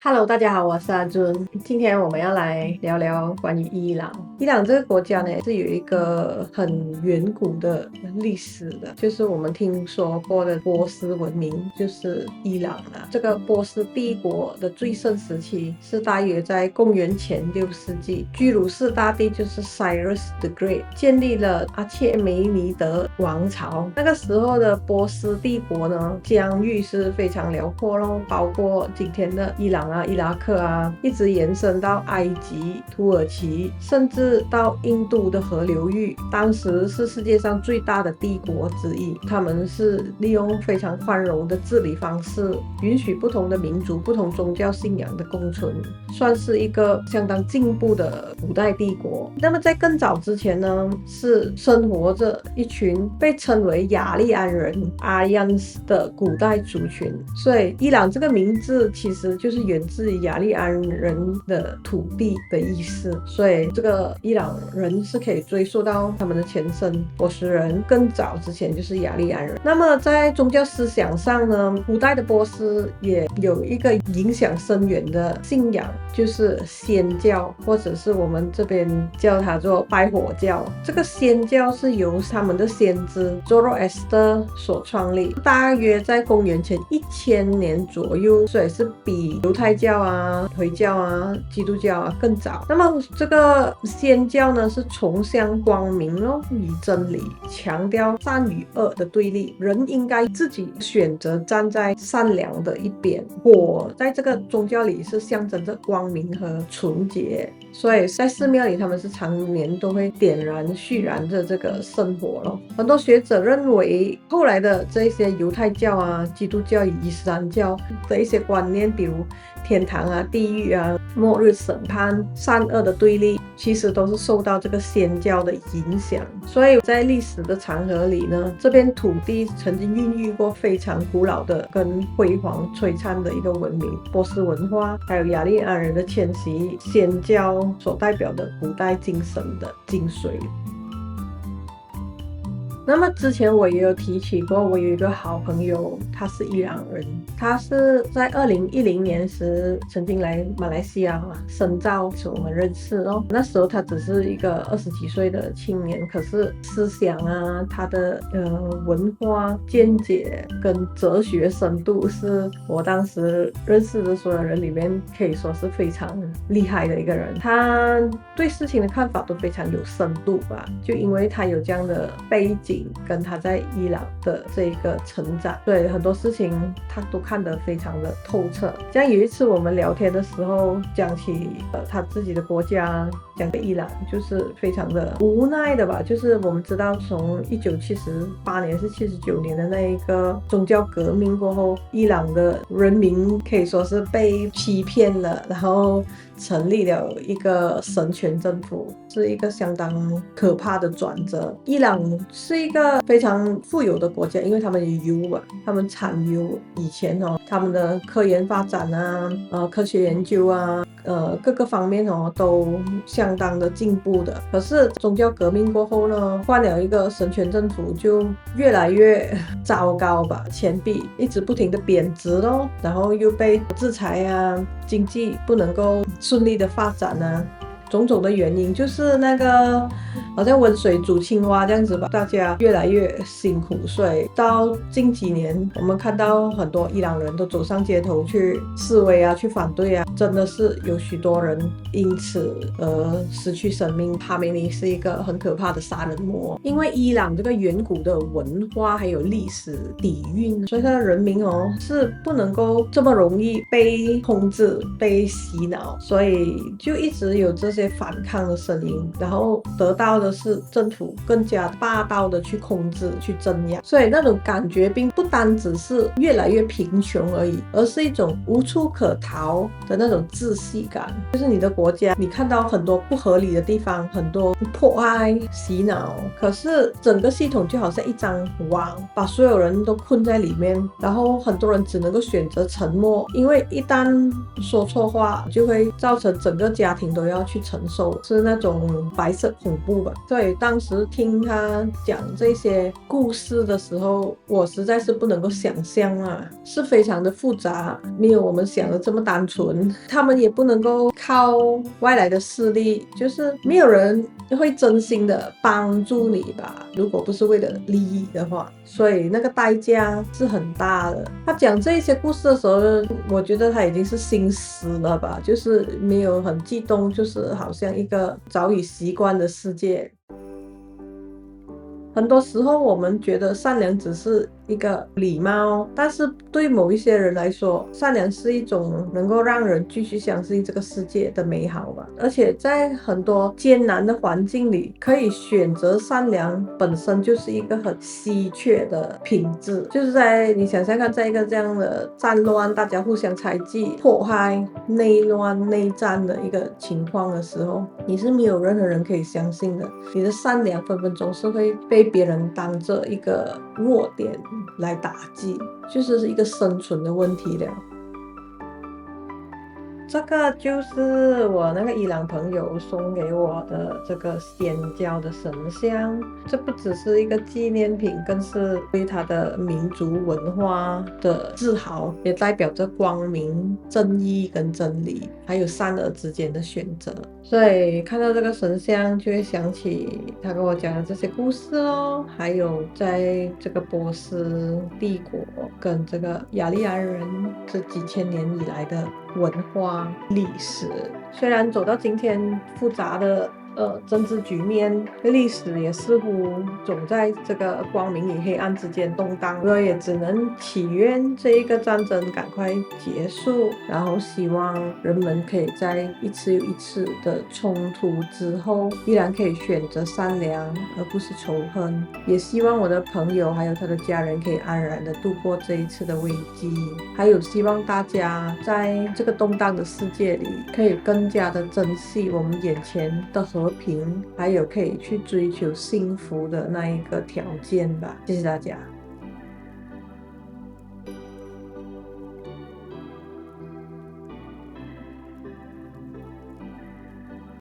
Hello，大家好，我是阿尊。今天我们要来聊聊关于伊朗。伊朗这个国家呢，是有一个很远古的历史的，就是我们听说过的波斯文明，就是伊朗啊。这个波斯帝国的最盛时期是大约在公元前6世纪，居鲁士大帝就是 Cyrus the Great 建立了阿切梅尼德王朝。那个时候的波斯帝国呢，疆域是非常辽阔咯，包括今天的伊朗伊拉克一直延伸到埃及、土耳其，甚至到印度的河流域。当时是世界上最大的帝国之一。他们是利用非常宽容的治理方式，允许不同的民族、不同宗教信仰的共存，算是一个相当进步的古代帝国。那么在更早之前呢，是生活着一群被称为雅利安人 Aryans 的古代族群。所以伊朗这个名字其实就是源自于雅利安人的土地的意思，所以这个伊朗人是可以追溯到他们的前身波斯人，更早之前就是雅利安人。那么在宗教思想上呢，古代的波斯也有一个影响深远的信仰，就是仙教，或者是我们这边叫它做拜火教。这个仙教是由他们的先知 Zoroaster 所创立，大约在公元前1000年左右，所以是比犹太教回教基督教更早。那么这个仙教呢，是崇尚光明与真理，强调善与恶的对立，人应该自己选择站在善良的一边。火在这个宗教里是象征着光明和纯洁，所以在寺庙里他们是常年都会点燃续燃着这个圣火咯。很多学者认为后来的这些犹太教基督教与伊斯兰教的一些观念，比如天堂地狱末日审判、善恶的对立，其实都是受到这个仙教的影响。所以在历史的长河里呢，这片土地曾经孕育过非常古老的跟辉煌璀璨的一个文明，波斯文化，还有雅利安人的迁徙，仙教所代表的古代精神的精髓。那么之前我也有提起过，我有一个好朋友，他是伊朗人，他是在2010年时曾经来马来西亚深造，是我们认识咯。那时候他只是一个20几岁的青年，可是思想他的文化见解跟哲学深度是我当时认识的所有人里面可以说是非常厉害的一个人。他对事情的看法都非常有深度吧，就因为他有这样的背景跟他在伊朗的这个成长，对很多事情他都看得非常的透彻。像有一次我们聊天的时候讲起他自己的国家，讲伊朗就是非常的无奈的吧，就是我们知道从1978年是79年的那一个宗教革命过后，伊朗的人民可以说是被欺骗了，然后成立了一个神权政府，是一个相当可怕的转折。伊朗是一个非常富有的国家，因为他们有油嘛，他们产油，以前他们的科研发展科学研究各个方面都相当的进步的。可是宗教革命过后呢，换了一个神权政府，就越来越糟糕吧，钱币一直不停的贬值咯，然后又被制裁经济不能够顺利的发展种种的原因，就是那个好像温水煮青蛙这样子吧，大家越来越辛苦。所以到近几年我们看到很多伊朗人都走上街头去示威去反对真的是有许多人因此而失去生命。哈梅尼是一个很可怕的杀人魔，因为伊朗这个远古的文化还有历史底蕴，所以他的人民是不能够这么容易被控制、被洗脑，所以就一直有这些反抗的声音，然后得到的是政府更加霸道的去控制、去镇压。所以那种感觉并不单只是越来越贫穷而已，而是一种无处可逃的那种窒息感。就是你的国家，你看到很多不合理的地方，很多迫害、洗脑，可是整个系统就好像一张网，把所有人都困在里面，然后很多人只能够选择沉默，因为一旦说错话，就会造成整个家庭都要去承受，是那种白色恐怖吧。所以当时听他讲这些故事的时候，我实在是不能够想象啊，是非常的复杂，没有我们想的这么单纯。他们也不能够靠外来的势力，就是没有人会真心的帮助你吧，如果不是为了利益的话，所以那个代价是很大的。他讲这些故事的时候，我觉得他已经是心死了吧，就是没有很激动，就是好像一个早已习惯的世界。很多时候我们觉得善良只是一个礼貌，但是对某一些人来说，善良是一种能够让人继续相信这个世界的美好吧。而且在很多艰难的环境里，可以选择善良本身就是一个很稀缺的品质。就是在你想想看，在一个这样的战乱，大家互相猜忌、迫害、内乱、内战的一个情况的时候，你是没有任何人可以相信的。你的善良分分钟是会被别人当着一个弱点来打击，就是一个生存的问题了。这个就是我那个伊朗朋友送给我的这个仙教的神像，这不只是一个纪念品，更是对他的民族文化的自豪，也代表着光明、正义跟真理，还有善恶之间的选择。所以看到这个神像，就会想起他跟我讲的这些故事哦，还有在这个波斯帝国跟这个雅利安人这几千年以来的文化历史。虽然走到今天复杂的政治局面，历史也似乎总在这个光明与黑暗之间动荡，我也只能祈愿这一个战争赶快结束，然后希望人们可以在一次又一次的冲突之后，依然可以选择善良而不是仇恨。也希望我的朋友还有他的家人可以安然的度过这一次的危机，还有希望大家在这个动荡的世界里，可以更加的珍惜我们眼前的和平，还有可以去追求幸福的那一个条件吧。谢谢大家。